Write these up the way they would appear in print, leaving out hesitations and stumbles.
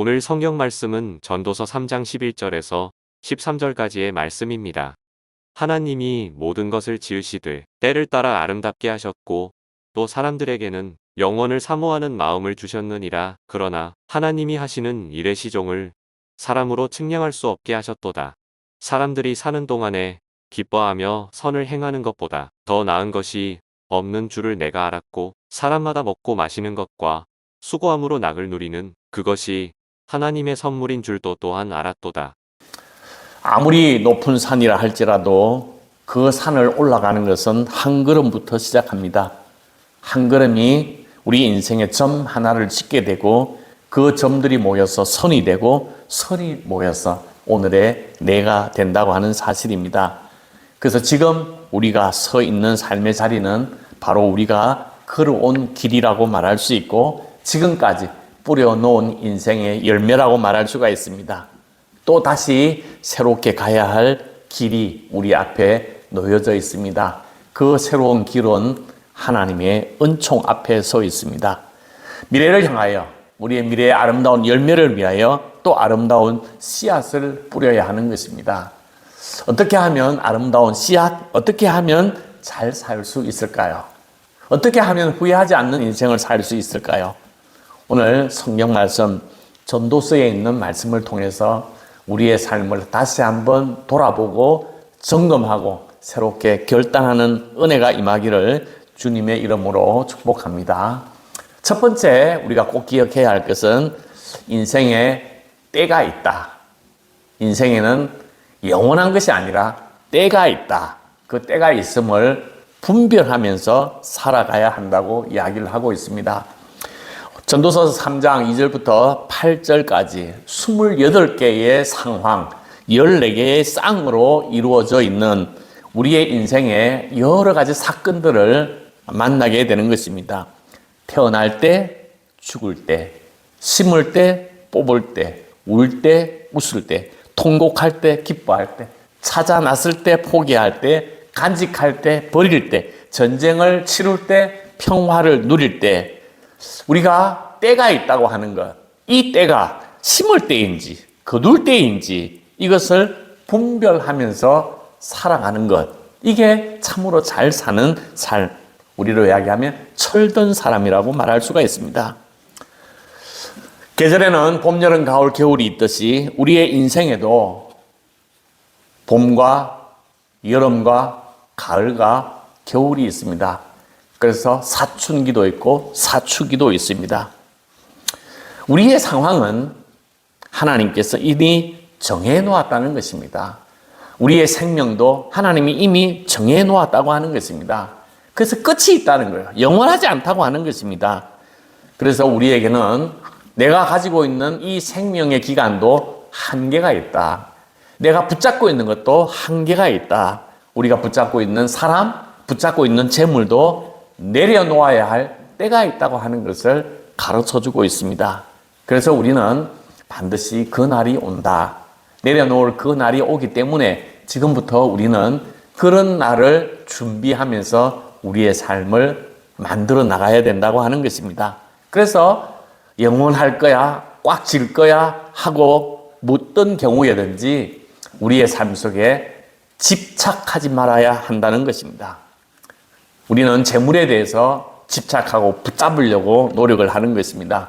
오늘 성경 말씀은 전도서 3장 11절에서 13절까지의 말씀입니다. 하나님이 모든 것을 지으시되 때를 따라 아름답게 하셨고 또 사람들에게는 영원을 사모하는 마음을 주셨느니라. 그러나 하나님이 하시는 일의 시종을 사람으로 측량할 수 없게 하셨도다. 사람들이 사는 동안에 기뻐하며 선을 행하는 것보다 더 나은 것이 없는 줄을 내가 알았고 사람마다 먹고 마시는 것과 수고함으로 낙을 누리는 그것이 하나님의 선물인 줄도 또한 알았도다. 아무리 높은 산이라 할지라도 그 산을 올라가는 것은 한 걸음부터 시작합니다. 한 걸음이 우리 인생의 점 하나를 찍게 되고 그 점들이 모여서 선이 되고 선이 모여서 오늘의 내가 된다고 하는 사실입니다. 그래서 지금 우리가 서 있는 삶의 자리는 바로 우리가 걸어온 길이라고 말할 수 있고 지금까지 뿌려놓은 인생의 열매라고 말할 수가 있습니다. 또 다시 새롭게 가야 할 길이 우리 앞에 놓여져 있습니다. 그 새로운 길은 하나님의 은총 앞에 서 있습니다. 미래를 향하여 우리의 미래의 아름다운 열매를 위하여 또 아름다운 씨앗을 뿌려야 하는 것입니다. 어떻게 하면 아름다운 씨앗, 어떻게 하면 잘 살 수 있을까요? 어떻게 하면 후회하지 않는 인생을 살 수 있을까요? 오늘 성경 말씀 전도서에 있는 말씀을 통해서 우리의 삶을 다시 한번 돌아보고 점검하고 새롭게 결단하는 은혜가 임하기를 주님의 이름으로 축복합니다. 첫 번째 우리가 꼭 기억해야 할 것은 인생에 때가 있다. 인생에는 영원한 것이 아니라 때가 있다. 그 때가 있음을 분별하면서 살아가야 한다고 이야기를 하고 있습니다. 전도서 3장 2절부터 8절까지 28개의 상황, 14개의 쌍으로 이루어져 있는 우리의 인생의 여러 가지 사건들을 만나게 되는 것입니다. 태어날 때, 죽을 때, 심을 때, 뽑을 때, 울 때, 웃을 때, 통곡할 때, 기뻐할 때, 찾아 났을 때, 포기할 때, 간직할 때, 버릴 때, 전쟁을 치룰 때, 평화를 누릴 때, 우리가 때가 있다고 하는 것, 이 때가 심을 때인지 거둘 때인지 이것을 분별하면서 살아가는 것, 이게 참으로 잘 사는 삶, 우리로 이야기하면 철든 사람이라고 말할 수가 있습니다. 계절에는 봄, 여름, 가을, 겨울이 있듯이 우리의 인생에도 봄과 여름과 가을과 겨울이 있습니다. 그래서 사춘기도 있고 사추기도 있습니다. 우리의 상황은 하나님께서 이미 정해놓았다는 것입니다. 우리의 생명도 하나님이 이미 정해놓았다고 하는 것입니다. 그래서 끝이 있다는 거예요. 영원하지 않다고 하는 것입니다. 그래서 우리에게는 내가 가지고 있는 이 생명의 기간도 한계가 있다. 내가 붙잡고 있는 것도 한계가 있다. 우리가 붙잡고 있는 사람, 붙잡고 있는 재물도 내려놓아야 할 때가 있다고 하는 것을 가르쳐주고 있습니다. 그래서 우리는 반드시 그 날이 온다. 내려놓을 그 날이 오기 때문에 지금부터 우리는 그런 날을 준비하면서 우리의 삶을 만들어 나가야 된다고 하는 것입니다. 그래서 영원할 거야, 꽉 질 거야 하고 묻던 경우에든지 우리의 삶 속에 집착하지 말아야 한다는 것입니다. 우리는 재물에 대해서 집착하고 붙잡으려고 노력을 하는 것입니다.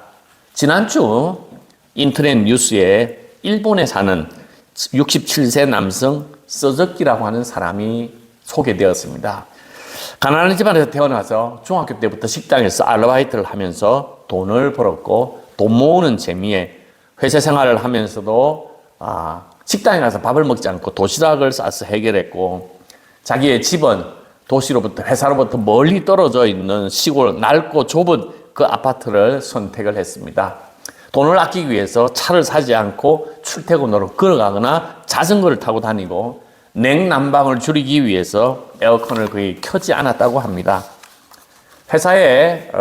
지난주 인터넷 뉴스에 일본에 사는 67세 남성 서적기라고 하는 사람이 소개되었습니다. 가난한 집안에서 태어나서 중학교 때부터 식당에서 아르바이트를 하면서 돈을 벌었고 돈 모으는 재미에 회사 생활을 하면서도 식당에 가서 밥을 먹지 않고 도시락을 싸서 해결했고 자기의 집은 도시로부터 회사로부터 멀리 떨어져 있는 시골 넓고 좁은 그 아파트를 선택을 했습니다. 돈을 아끼기 위해서 차를 사지 않고 출퇴근으로 걸어가거나 자전거를 타고 다니고 냉난방을 줄이기 위해서 에어컨을 거의 켜지 않았다고 합니다. 회사에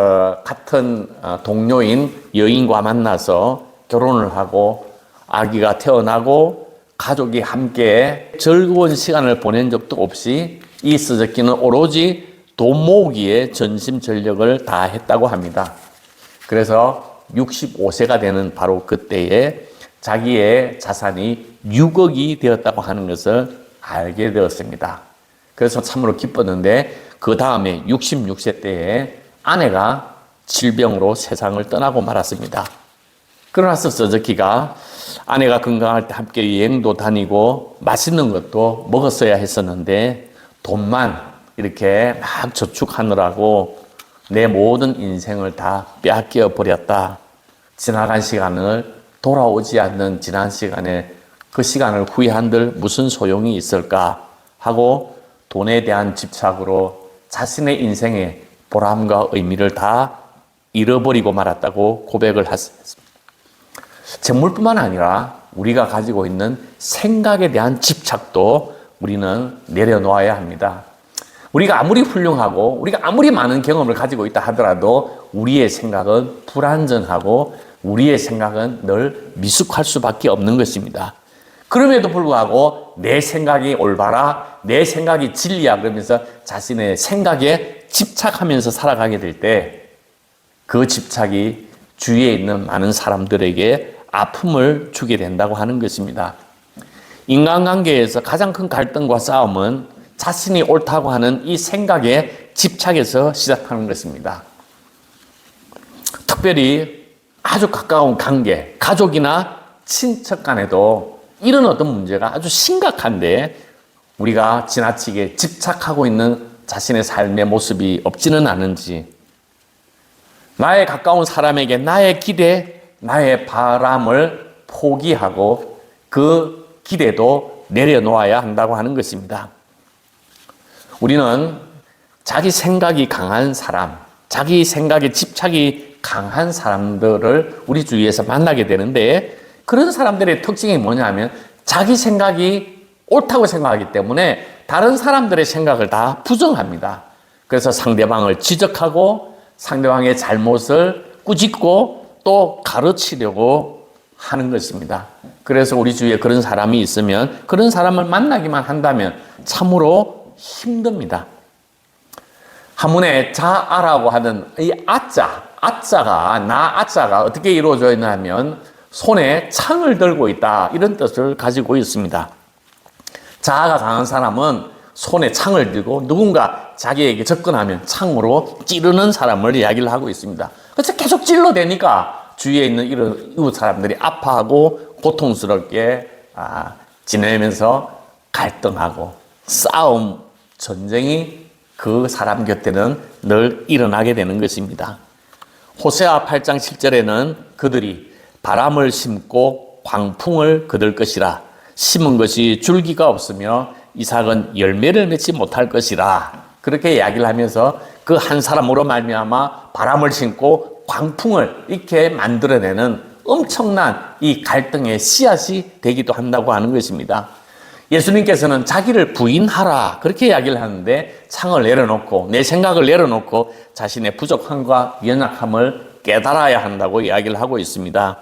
같은 동료인 여인과 만나서 결혼을 하고 아기가 태어나고 가족이 함께 즐거운 시간을 보낸 적도 없이 이 서적기는 오로지 돈 모으기에 전심전력을 다했다고 합니다. 그래서 65세가 되는 바로 그때에 자기의 자산이 6억이 되었다고 하는 것을 알게 되었습니다. 그래서 참으로 기뻤는데 그 다음에 66세 때에 아내가 질병으로 세상을 떠나고 말았습니다. 그러나서 서적기가 아내가 건강할 때 함께 여행도 다니고 맛있는 것도 먹었어야 했었는데 돈만 이렇게 막 저축하느라고 내 모든 인생을 다 빼앗겨 버렸다. 지나간 시간을 돌아오지 않는 지난 시간에 그 시간을 후회한들 무슨 소용이 있을까 하고 돈에 대한 집착으로 자신의 인생의 보람과 의미를 다 잃어버리고 말았다고 고백을 했습니다. 재물뿐만 아니라 우리가 가지고 있는 생각에 대한 집착도 우리는 내려놓아야 합니다. 우리가 아무리 훌륭하고 우리가 아무리 많은 경험을 가지고 있다 하더라도 우리의 생각은 불완전하고 우리의 생각은 늘 미숙할 수밖에 없는 것입니다. 그럼에도 불구하고 내 생각이 올바라, 내 생각이 진리야 그러면서 자신의 생각에 집착하면서 살아가게 될 때 그 집착이 주위에 있는 많은 사람들에게 아픔을 주게 된다고 하는 것입니다. 인간관계에서 가장 큰 갈등과 싸움은 자신이 옳다고 하는 이 생각에 집착해서 시작하는 것입니다. 특별히 아주 가까운 관계, 가족이나 친척 간에도 이런 어떤 문제가 아주 심각한데 우리가 지나치게 집착하고 있는 자신의 삶의 모습이 없지는 않은지, 나의 가까운 사람에게 나의 기대, 나의 바람을 포기하고 그 기대도 내려놓아야 한다고 하는 것입니다. 우리는 자기 생각이 강한 사람, 자기 생각에 집착이 강한 사람들을 우리 주위에서 만나게 되는데 그런 사람들의 특징이 뭐냐면 자기 생각이 옳다고 생각하기 때문에 다른 사람들의 생각을 다 부정합니다. 그래서 상대방을 지적하고 상대방의 잘못을 꾸짖고 또 가르치려고 하는 것입니다. 그래서 우리 주위에 그런 사람이 있으면 그런 사람을 만나기만 한다면 참으로 힘듭니다. 한문에 자아라고 하는 이 아자가 어떻게 이루어져 있냐면 손에 창을 들고 있다 이런 뜻을 가지고 있습니다. 자아가 강한 사람은 손에 창을 들고 누군가 자기에게 접근하면 창으로 찌르는 사람을 이야기를 하고 있습니다. 그래서 계속 찔러대니까 주위에 있는 이런 이웃 사람들이 아파하고 고통스럽게 지내면서 갈등하고 싸움, 전쟁이 그 사람 곁에는 늘 일어나게 되는 것입니다. 호세아 8장 7절에는 그들이 바람을 심고 광풍을 거둘 것이라 심은 것이 줄기가 없으며 이삭은 열매를 맺지 못할 것이라 그렇게 이야기를 하면서 그 한 사람으로 말미암아 바람을 심고 광풍을 이렇게 만들어내는 엄청난 이 갈등의 씨앗이 되기도 한다고 하는 것입니다. 예수님께서는 자기를 부인하라 그렇게 이야기를 하는데 창을 내려놓고 내 생각을 내려놓고 자신의 부족함과 연약함을 깨달아야 한다고 이야기를 하고 있습니다.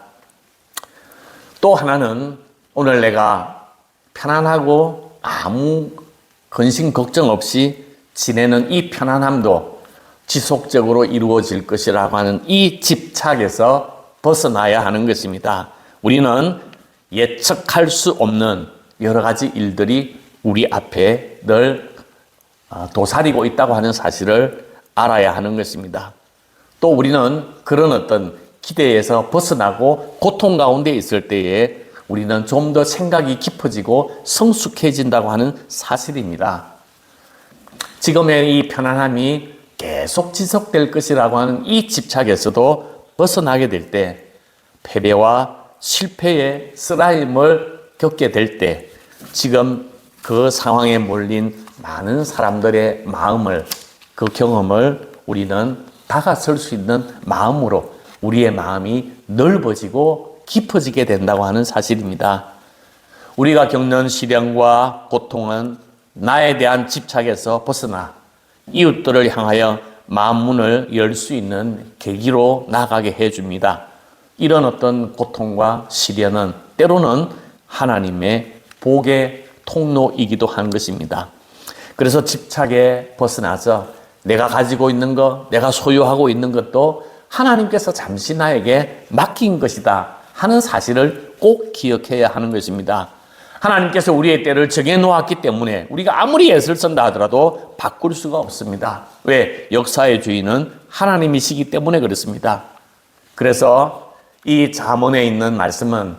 또 하나는 오늘 내가 편안하고 아무 근심 걱정 없이 지내는 이 편안함도 지속적으로 이루어질 것이라고 하는 이 집착에서 벗어나야 하는 것입니다. 우리는 예측할 수 없는 여러 가지 일들이 우리 앞에 늘 도사리고 있다고 하는 사실을 알아야 하는 것입니다. 또 우리는 그런 어떤 기대에서 벗어나고 고통 가운데 있을 때에 우리는 좀 더 생각이 깊어지고 성숙해진다고 하는 사실입니다. 지금의 이 편안함이 계속 지속될 것이라고 하는 이 집착에서도 벗어나게 될 때 패배와 실패의 쓰라림을 겪게 될 때 지금 그 상황에 몰린 많은 사람들의 마음을 그 경험을 우리는 다가설 수 있는 마음으로 우리의 마음이 넓어지고 깊어지게 된다고 하는 사실입니다. 우리가 겪는 시련과 고통은 나에 대한 집착에서 벗어나 이웃들을 향하여 마음 문을 열 수 있는 계기로 나아가게 해줍니다. 이런 어떤 고통과 시련은 때로는 하나님의 복의 통로이기도 한 것입니다. 그래서 집착에 벗어나서 내가 가지고 있는 것, 내가 소유하고 있는 것도 하나님께서 잠시 나에게 맡긴 것이다 하는 사실을 꼭 기억해야 하는 것입니다. 하나님께서 우리의 때를 정해놓았기 때문에 우리가 아무리 애를 쓴다 하더라도 바꿀 수가 없습니다. 왜? 역사의 주인은 하나님이시기 때문에 그렇습니다. 그래서 이 잠언에 있는 말씀은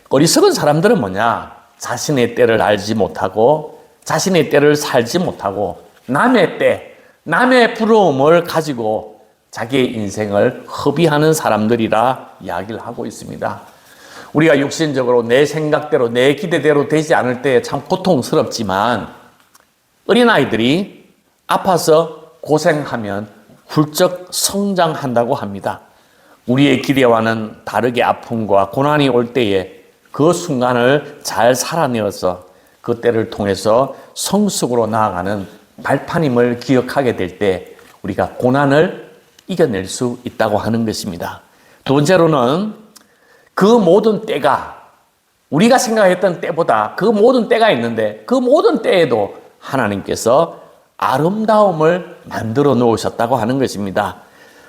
어리석은 사람들은 뭐냐? 자신의 때를 알지 못하고 자신의 때를 살지 못하고 남의 때, 남의 부러움을 가지고 자기의 인생을 허비하는 사람들이라 이야기를 하고 있습니다. 우리가 육신적으로 내 생각대로 내 기대대로 되지 않을 때 참 고통스럽지만 어린아이들이 아파서 고생하면 훌쩍 성장한다고 합니다. 우리의 기대와는 다르게 아픔과 고난이 올 때에 그 순간을 잘 살아내어서 그 때를 통해서 성숙으로 나아가는 발판임을 기억하게 될 때 우리가 고난을 이겨낼 수 있다고 하는 것입니다. 두 번째로는 그 모든 때가 우리가 생각했던 때보다 그 모든 때가 있는데 그 모든 때에도 하나님께서 아름다움을 만들어 놓으셨다고 하는 것입니다.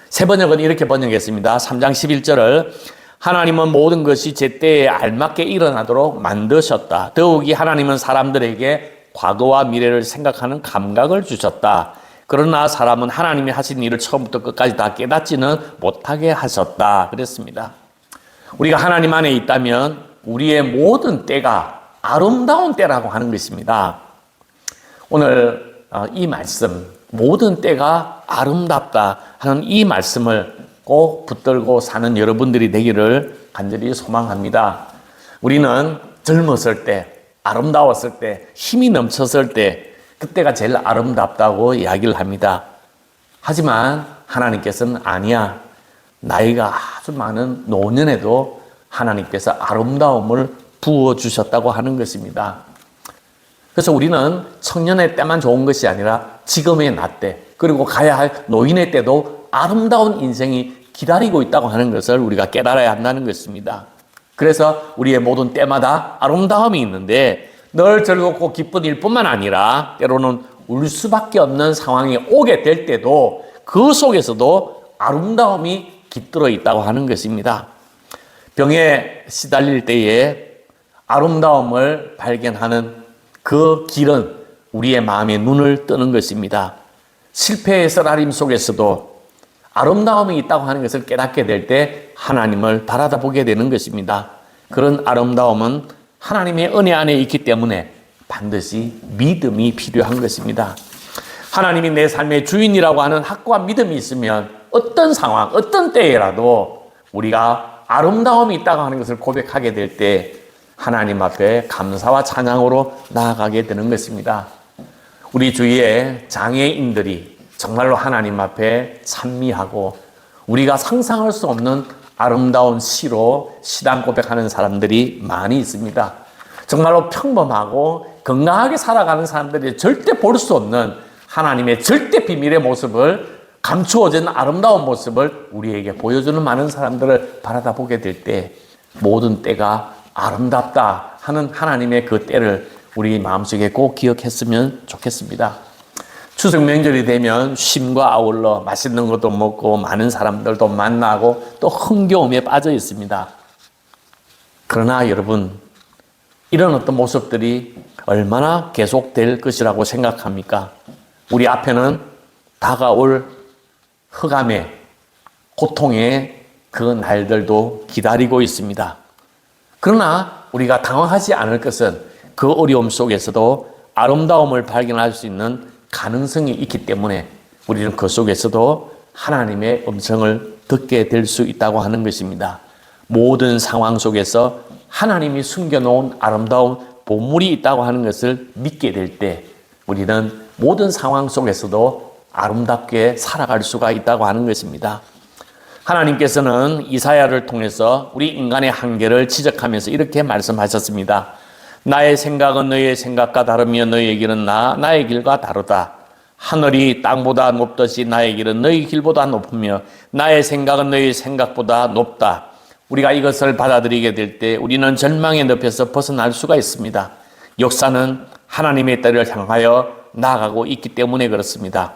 새 번역은 이렇게 번역했습니다. 3장 11절을 하나님은 모든 것이 제때에 알맞게 일어나도록 만드셨다. 더욱이 하나님은 사람들에게 과거와 미래를 생각하는 감각을 주셨다. 그러나 사람은 하나님이 하신 일을 처음부터 끝까지 다 깨닫지는 못하게 하셨다. 그랬습니다. 우리가 하나님 안에 있다면 우리의 모든 때가 아름다운 때라고 하는 것입니다. 오늘 이 말씀, 모든 때가 아름답다 하는 이 말씀을 꼭 붙들고 사는 여러분들이 되기를 간절히 소망합니다. 우리는 젊었을 때, 아름다웠을 때, 힘이 넘쳤을 때, 그때가 제일 아름답다고 이야기를 합니다. 하지만 하나님께서는 아니야. 나이가 아주 많은 노년에도 하나님께서 아름다움을 부어주셨다고 하는 것입니다. 그래서 우리는 청년의 때만 좋은 것이 아니라 지금의 나 때, 그리고 가야 할 노인의 때도 아름다운 인생이 기다리고 있다고 하는 것을 우리가 깨달아야 한다는 것입니다. 그래서 우리의 모든 때마다 아름다움이 있는데 늘 즐겁고 기쁜 일뿐만 아니라 때로는 울 수밖에 없는 상황이 오게 될 때도 그 속에서도 아름다움이 깃들어 있다고 하는 것입니다. 병에 시달릴 때에 아름다움을 발견하는 그 길은 우리의 마음의 눈을 뜨는 것입니다. 실패의 쓰라림 속에서도 아름다움이 있다고 하는 것을 깨닫게 될 때 하나님을 바라보게 되는 것입니다. 그런 아름다움은 하나님의 은혜 안에 있기 때문에 반드시 믿음이 필요한 것입니다. 하나님이 내 삶의 주인이라고 하는 확고한 믿음이 있으면 어떤 상황, 어떤 때에라도 우리가 아름다움이 있다고 하는 것을 고백하게 될 때 하나님 앞에 감사와 찬양으로 나아가게 되는 것입니다. 우리 주위에 장애인들이 정말로 하나님 앞에 찬미하고 우리가 상상할 수 없는 아름다운 시로 신앙 고백하는 사람들이 많이 있습니다. 정말로 평범하고 건강하게 살아가는 사람들이 절대 볼 수 없는 하나님의 절대 비밀의 모습을 감추어진 아름다운 모습을 우리에게 보여주는 많은 사람들을 바라보게 될 때 모든 때가 아름답다 하는 하나님의 그 때를 우리 마음속에 꼭 기억했으면 좋겠습니다. 추석 명절이 되면 쉼과 아울러 맛있는 것도 먹고 많은 사람들도 만나고 또 흥겨움에 빠져 있습니다. 그러나 여러분, 이런 어떤 모습들이 얼마나 계속될 것이라고 생각합니까? 우리 앞에는 다가올 흑암의 고통의 그 날들도 기다리고 있습니다. 그러나 우리가 당황하지 않을 것은 그 어려움 속에서도 아름다움을 발견할 수 있는 가능성이 있기 때문에 우리는 그 속에서도 하나님의 음성을 듣게 될 수 있다고 하는 것입니다. 모든 상황 속에서 하나님이 숨겨놓은 아름다운 보물이 있다고 하는 것을 믿게 될 때 우리는 모든 상황 속에서도 아름답게 살아갈 수가 있다고 하는 것입니다. 하나님께서는 이사야를 통해서 우리 인간의 한계를 지적하면서 이렇게 말씀하셨습니다. 나의 생각은 너의 생각과 다르며 너의 길은 나의 길과 다르다. 하늘이 땅보다 높듯이 나의 길은 너의 길보다 높으며 나의 생각은 너의 생각보다 높다. 우리가 이것을 받아들이게 될 때 우리는 절망의 늪에서 벗어날 수가 있습니다. 역사는 하나님의 때를 향하여 나아가고 있기 때문에 그렇습니다.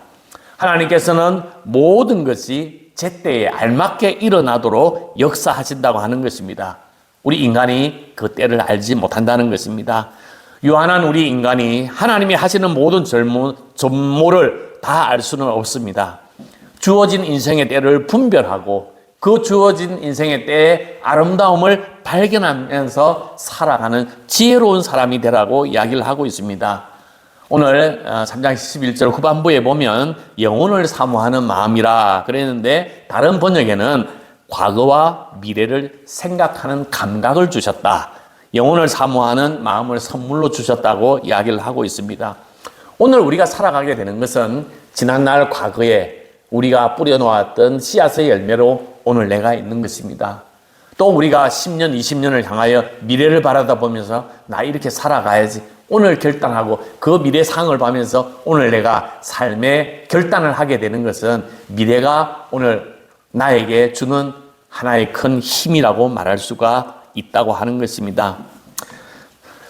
하나님께서는 모든 것이 제때에 알맞게 일어나도록 역사하신다고 하는 것입니다. 우리 인간이 그 때를 알지 못한다는 것입니다. 유한한 우리 인간이 하나님이 하시는 모든 전모를 다 알 수는 없습니다. 주어진 인생의 때를 분별하고 그 주어진 인생의 때의 아름다움을 발견하면서 살아가는 지혜로운 사람이 되라고 이야기를 하고 있습니다. 오늘 3장 11절 후반부에 보면 영혼을 사모하는 마음이라 그랬는데 다른 번역에는 과거와 미래를 생각하는 감각을 주셨다. 영혼을 사모하는 마음을 선물로 주셨다고 이야기를 하고 있습니다. 오늘 우리가 살아가게 되는 것은 지난날 과거에 우리가 뿌려놓았던 씨앗의 열매로 오늘 내가 있는 것입니다. 또 우리가 10년, 20년을 향하여 미래를 바라다 보면서 나 이렇게 살아가야지 오늘 결단하고 그 미래상을 보면서 오늘 내가 삶의 결단을 하게 되는 것은 미래가 오늘 나에게 주는 하나의 큰 힘이라고 말할 수가 있다고 하는 것입니다.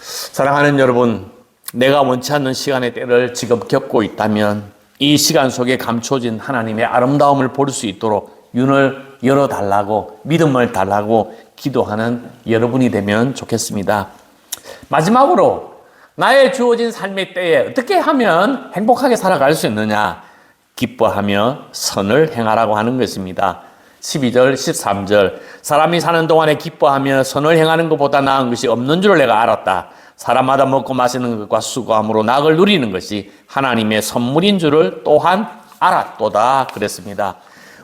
사랑하는 여러분, 내가 원치 않는 시간의 때를 지금 겪고 있다면 이 시간 속에 감춰진 하나님의 아름다움을 볼 수 있도록 윤을 열어달라고 믿음을 달라고 기도하는 여러분이 되면 좋겠습니다. 마지막으로 나의 주어진 삶의 때에 어떻게 하면 행복하게 살아갈 수 있느냐? 기뻐하며 선을 행하라고 하는 것입니다. 12절, 13절 사람이 사는 동안에 기뻐하며 선을 행하는 것보다 나은 것이 없는 줄 내가 알았다. 사람마다 먹고 마시는 것과 수고함으로 낙을 누리는 것이 하나님의 선물인 줄을 또한 알았도다 그랬습니다.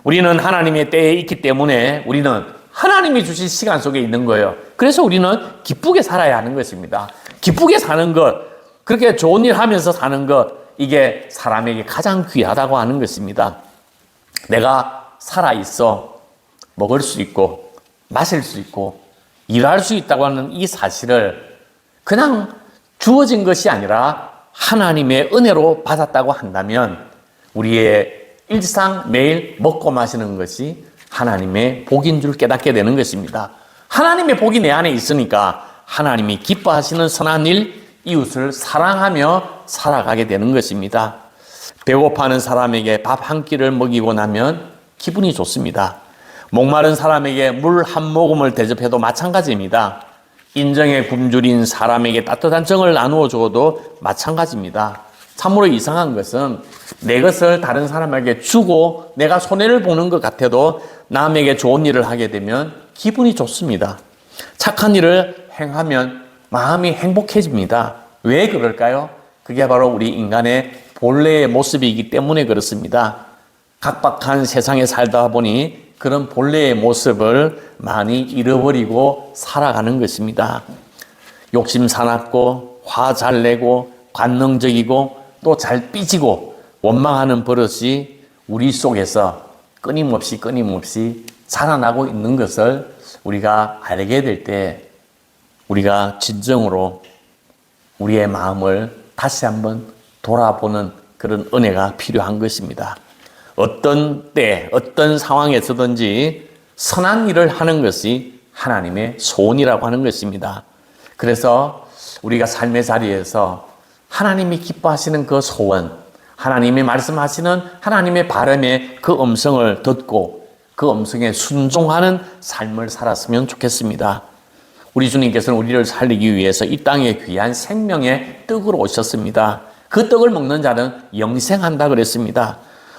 우리는 하나님의 때에 있기 때문에 우리는 하나님이 주신 시간 속에 있는 거예요. 그래서 우리는 기쁘게 살아야 하는 것입니다. 기쁘게 사는 것, 그렇게 좋은 일 하면서 사는 것, 이게 사람에게 가장 귀하다고 하는 것입니다. 내가 살아있어 먹을 수 있고 마실 수 있고 일할 수 있다고 하는 이 사실을 그냥 주어진 것이 아니라 하나님의 은혜로 받았다고 한다면 우리의 일상 매일 먹고 마시는 것이 하나님의 복인 줄 깨닫게 되는 것입니다. 하나님의 복이 내 안에 있으니까 하나님이 기뻐하시는 선한 일, 이웃을 사랑하며 살아가게 되는 것입니다. 배고파하는 사람에게 밥 한 끼를 먹이고 나면 기분이 좋습니다. 목마른 사람에게 물 한 모금을 대접해도 마찬가지입니다. 인정에 굶주린 사람에게 따뜻한 정을 나누어 주어도 마찬가지입니다. 참으로 이상한 것은 내 것을 다른 사람에게 주고 내가 손해를 보는 것 같아도 남에게 좋은 일을 하게 되면 기분이 좋습니다. 착한 일을 행하면 마음이 행복해집니다. 왜 그럴까요? 그게 바로 우리 인간의 본래의 모습이기 때문에 그렇습니다. 각박한 세상에 살다 보니 그런 본래의 모습을 많이 잃어버리고 살아가는 것입니다. 욕심 사납고 화 잘 내고 관능적이고 또 잘 삐지고 원망하는 버릇이 우리 속에서 끊임없이 자라나고 있는 것을 우리가 알게 될 때 우리가 진정으로 우리의 마음을 다시 한번 돌아보는 그런 은혜가 필요한 것입니다. 어떤 때, 어떤 상황에서든지 선한 일을 하는 것이 하나님의 소원이라고 하는 것입니다. 그래서 우리가 삶의 자리에서 하나님이 기뻐하시는 그 소원, 하나님이 말씀하시는 하나님의 바람의 그 음성을 듣고 그 음성에 순종하는 삶을 살았으면 좋겠습니다. 우리 주님께서는 우리를 살리기 위해서 이 땅에 귀한 생명의 떡으로 오셨습니다. 그 떡을 먹는 자는 영생한다 그랬습니다.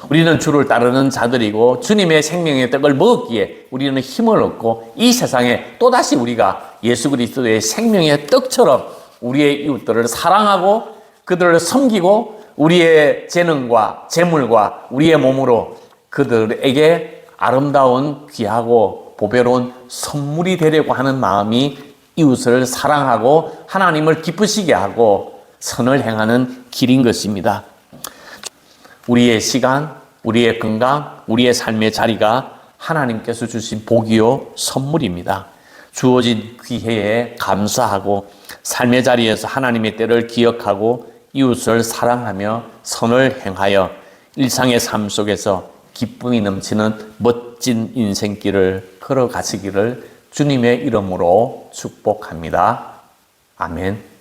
우리는 주를 따르는 자들이고 주님의 생명의 떡을 먹었기에 우리는 힘을 얻고 이 세상에 또다시 우리가 예수 그리스도의 생명의 떡처럼 우리의 이웃들을 사랑하고 그들을 섬기고 우리의 재능과 재물과 우리의 몸으로 그들에게 아름다운 귀하고 보배로운 선물이 되려고 하는 마음이 이웃을 사랑하고 하나님을 기쁘시게 하고 선을 행하는 길인 것입니다. 우리의 시간, 우리의 건강, 우리의 삶의 자리가 하나님께서 주신 복이요 선물입니다. 주어진 기회에 감사하고 삶의 자리에서 하나님의 때를 기억하고 이웃을 사랑하며 선을 행하여 일상의 삶 속에서 기쁨이 넘치는 멋진 인생길을 걸어가시기를 주님의 이름으로 축복합니다. 아멘.